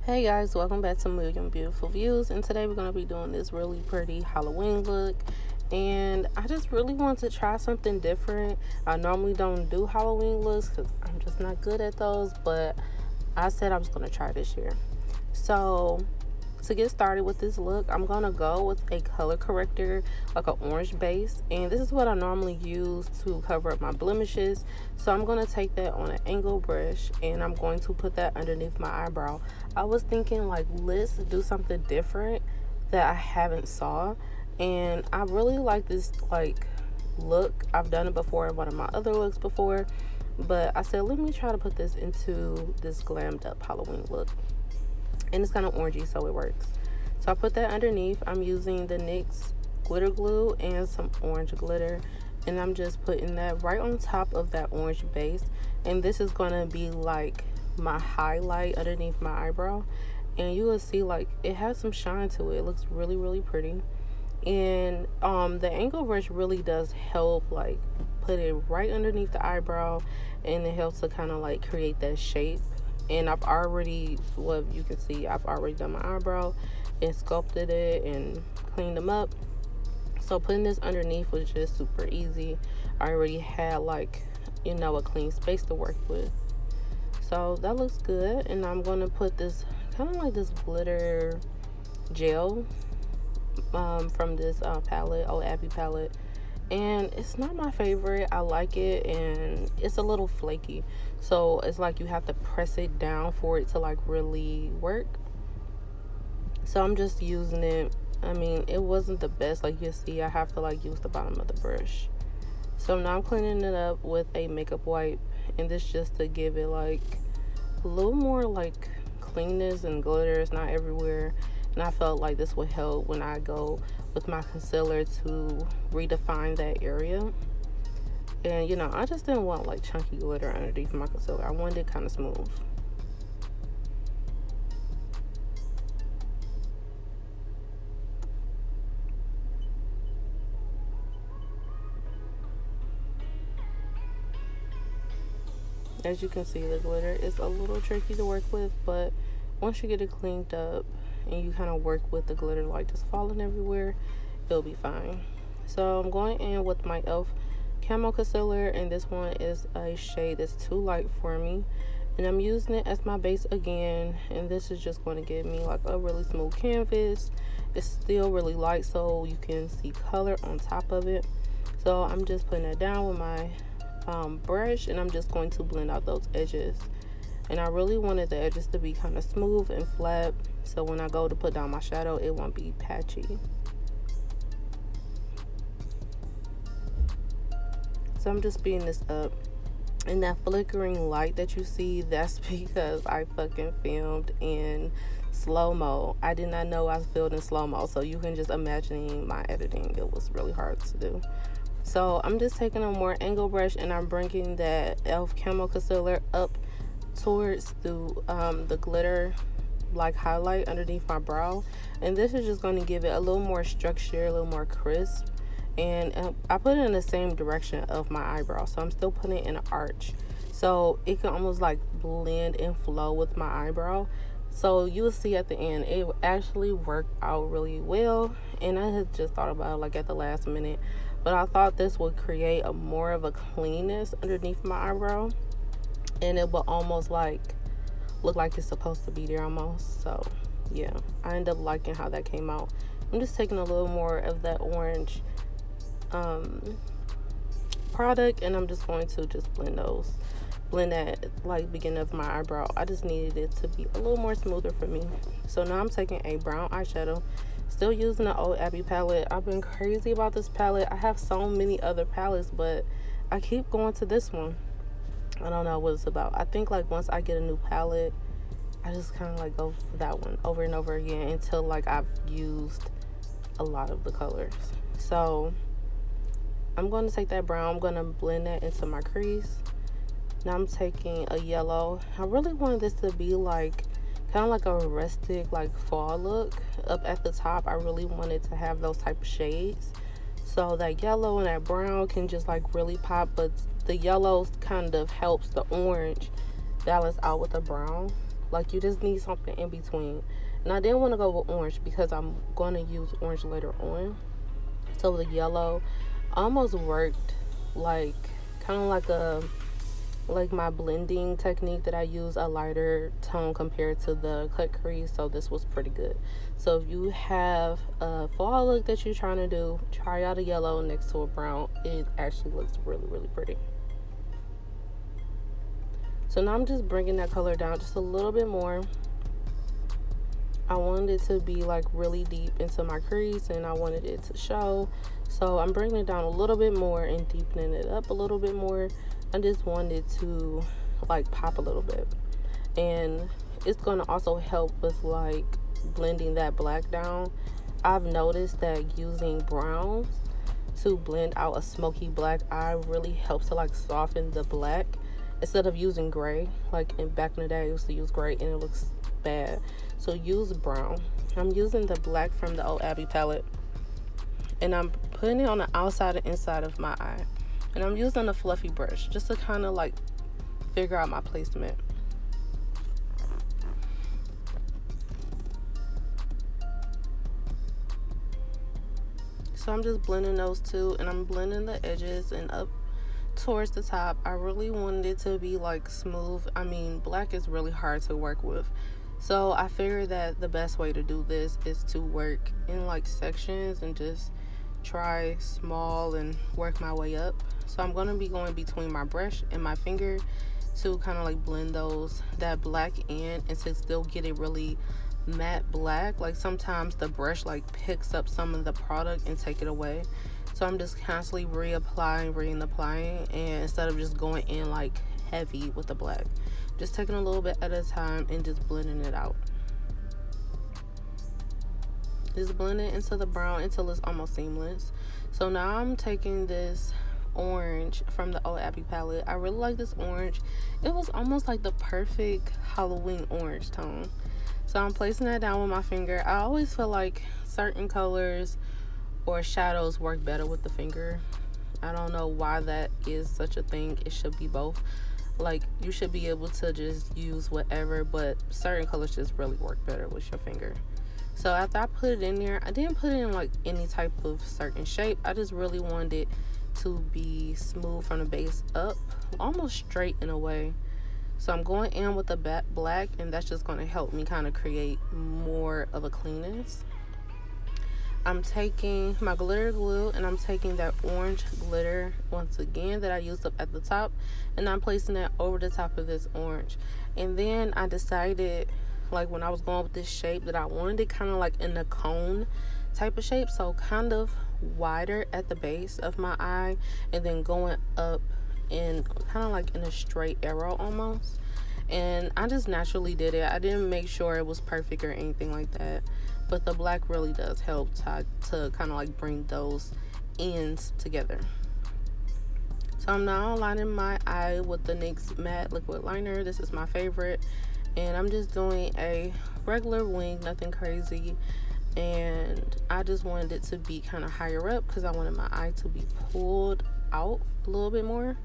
Hey guys, welcome back to Million Beautiful Views, and today we're going to be doing this really pretty Halloween look. And I just really want to try something different. I normally don't do Halloween looks because I'm just not good at those, but I said I was going to try this year. So to get started with this look, I'm going to go with a color corrector, like an orange base, and this is what I normally use to cover up my blemishes. So I'm going to take that on an angle brush and I'm going to put that underneath my eyebrow. I was thinking, like, let's do something different that I haven't saw, and I really like this like look. I've done it before in one of my other looks before, but I said let me try to put this into this glammed up Halloween look. And it's kind of orangey, so it works. So I put that underneath. I'm using the NYX glitter glue and some orange glitter, and I'm just putting that right on top of that orange base. And this is going to be like my highlight underneath my eyebrow, and you will see like it has some shine to it. It looks really pretty. And the angle brush really does help, like, put it right underneath the eyebrow, and it helps to kind of like create that shape. And I've already, well, you can see I've already done my eyebrow and sculpted it and cleaned them up. So putting this underneath was just super easy. I already had, like, you know, a clean space to work with. So that looks good. And I'm going to put this kind of like this glitter gel from this palette, abbi palette. And it's not my favorite. I like it, and it's a little flaky, so it's like you have to press it down for it to like really work. So I'm just using it. I mean, it wasn't the best. Like you see, I have to like use the bottom of the brush. So now I'm cleaning it up with a makeup wipe, and this just to give it like a little more like cleanness and glitter. It's not everywhere. And I felt like this would help when I go with my concealer to redefine that area. And, you know, I just didn't want like chunky glitter underneath my concealer. I wanted it kind of smooth. As you can see, the glitter is a little tricky to work with, but once you get it cleaned up and you kind of work with the glitter like just falling everywhere, it'll be fine. So I'm going in with my e.l.f. camo concealer, and this one is a shade that's too light for me, and I'm using it as my base again. And this is just going to give me like a really smooth canvas. It's still really light, so you can see color on top of it. So I'm just putting it down with my brush, and I'm just going to blend out those edges. And I really wanted the edges to be kind of smooth and flat, so when I go to put down my shadow, it won't be patchy. So I'm just speeding this up. And that flickering light that you see, that's because I fucking filmed in slow-mo. I did not know I was filmed in slow-mo, so you can just imagine my editing. It was really hard to do. So I'm just taking a more angle brush, and I'm bringing that e.l.f. camo concealer up towards the glitter like highlight underneath my brow. And this is just going to give it a little more structure, a little more crisp. And I put it in the same direction of my eyebrow, so I'm still putting it in an arch, so it can almost like blend and flow with my eyebrow. So you will see at the end it actually worked out really well. And I had just thought about it like at the last minute, but I thought this would create a more of a cleanness underneath my eyebrow, and it will almost like look like it's supposed to be there almost. So yeah, I ended up liking how that came out. I'm just taking a little more of that orange product, and I'm just going to just blend that like beginning of my eyebrow. I just needed it to be a little more smoother for me. So now I'm taking a brown eyeshadow, still using the old Abby palette. I've been crazy about this palette. I have so many other palettes, but I keep going to this one. I don't know what it's about. I think like once I get a new palette, I just kind of like go for that one over and over again until like I've used a lot of the colors. So I'm going to take that brown, I'm going to blend that into my crease. Now I'm taking a yellow. I really wanted this to be like kind of like a rustic, like fall look. Up at the top, I really wanted to have those type of shades, so that yellow and that brown can just like really pop. But the yellow kind of helps the orange balance out with the brown. Like, you just need something in between. And I didn't want to go with orange because I'm going to use orange later on. So the yellow almost worked like kind of like my blending technique that I use, a lighter tone compared to the cut crease. So this was pretty good. So if you have a fall look that you're trying to do, try out a yellow next to a brown. It actually looks really, really pretty. So now I'm just bringing that color down just a little bit more. I wanted it to be like really deep into my crease, and I wanted it to show. So I'm bringing it down a little bit more and deepening it up a little bit more. I just wanted to like pop a little bit. And it's going to also help with like blending that black down. I've noticed that using browns to blend out a smoky black eye really helps to like soften the black, instead of using gray. Like back in the day I used to use gray and it looks bad. So use brown. I'm using the black from the old Abby palette, and I'm putting it on the outside and inside of my eye. And I'm using a fluffy brush just to kind of like figure out my placement. So I'm just blending those two, and I'm blending the edges and up towards the top. I really wanted it to be like smooth. I mean, black is really hard to work with. So I figured that the best way to do this is to work in like sections and just try small and work my way up. So I'm going to be going between my brush and my finger to kind of like blend that black in, and to still get it really matte black. Like sometimes the brush like picks up some of the product and take it away. So I'm just constantly reapplying, and instead of just going in like heavy with the black, just taking a little bit at a time and just blending it out. Just blend it into the brown until it's almost seamless. So now I'm taking this orange from the old Abby palette. I really like this orange. It was almost like the perfect Halloween orange tone. So I'm placing that down with my finger. I always feel like certain colors or shadows work better with the finger. I don't know why that is such a thing. It should be both. Like, you should be able to just use whatever, but certain colors just really work better with your finger. So after I put it in there, I didn't put it in like any type of certain shape. I just really wanted it to be smooth from the base up, almost straight in a way. So I'm going in with the black, and that's just going to help me kind of create more of a cleanness. I'm taking my glitter glue, and I'm taking that orange glitter once again that I used up at the top, and I'm placing that over the top of this orange. And then I decided, like when I was going with this shape, that I wanted it kind of like in a cone type of shape, so kind of wider at the base of my eye, and then going up in kind of like in a straight arrow almost. And I just naturally did it. I didn't make sure it was perfect or anything like that, but the black really does help to kind of like bring those ends together. So I'm now lining my eye with the NYX matte liquid liner. This is my favorite, and I'm just doing a regular wing, nothing crazy. And I just wanted it to be kind of higher up because I wanted my eye to be pulled out a little bit more.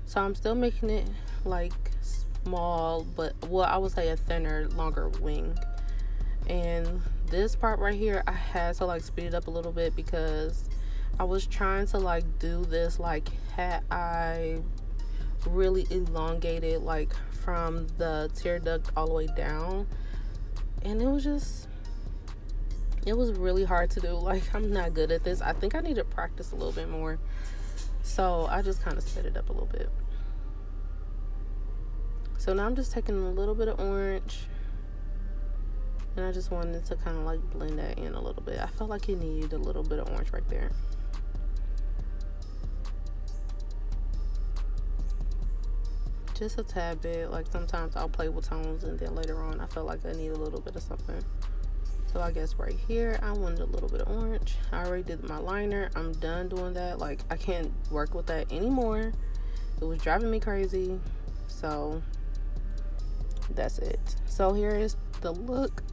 So I'm still making it like small, but well, I would say a thinner, longer wing. And this part right here, I had to like speed it up a little bit because I was trying to like do this like hat eye, really elongated, like from the tear duct all the way down, and it was really hard to do. Like, I'm not good at this. I think I need to practice a little bit more. So I just kind of sped it up a little bit. So now I'm just taking a little bit of orange, and I just wanted to kind of like blend that in a little bit. I felt like it needed a little bit of orange right there. Just a tad bit. Like sometimes I'll play with tones, and then later on I feel like I need a little bit of something. So I guess right here I wanted a little bit of orange. I already did my liner. I'm done doing that. Like, I can't work with that anymore. It was driving me crazy. So that's it. So here is the look.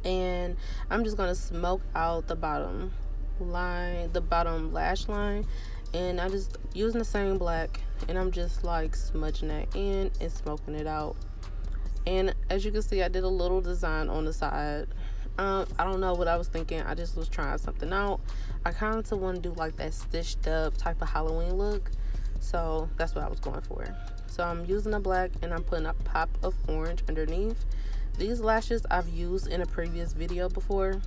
And I'm just gonna smoke out the bottom line, the bottom lash line, and I just using the same black, and I'm just like smudging that in and smoking it out. And as you can see, I did a little design on the side. I don't know what I was thinking. I just was trying something out. I kind of want to do like that stitched up type of Halloween look, so that's what I was going for. So I'm using the black and I'm putting a pop of orange underneath. These lashes I've used in a previous video before.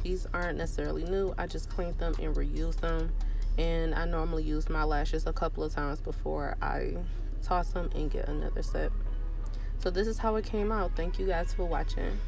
These aren't necessarily new. I just cleaned them and reused them. And I normally use my lashes a couple of times before I toss them and get another set. So this is how it came out. Thank you guys for watching.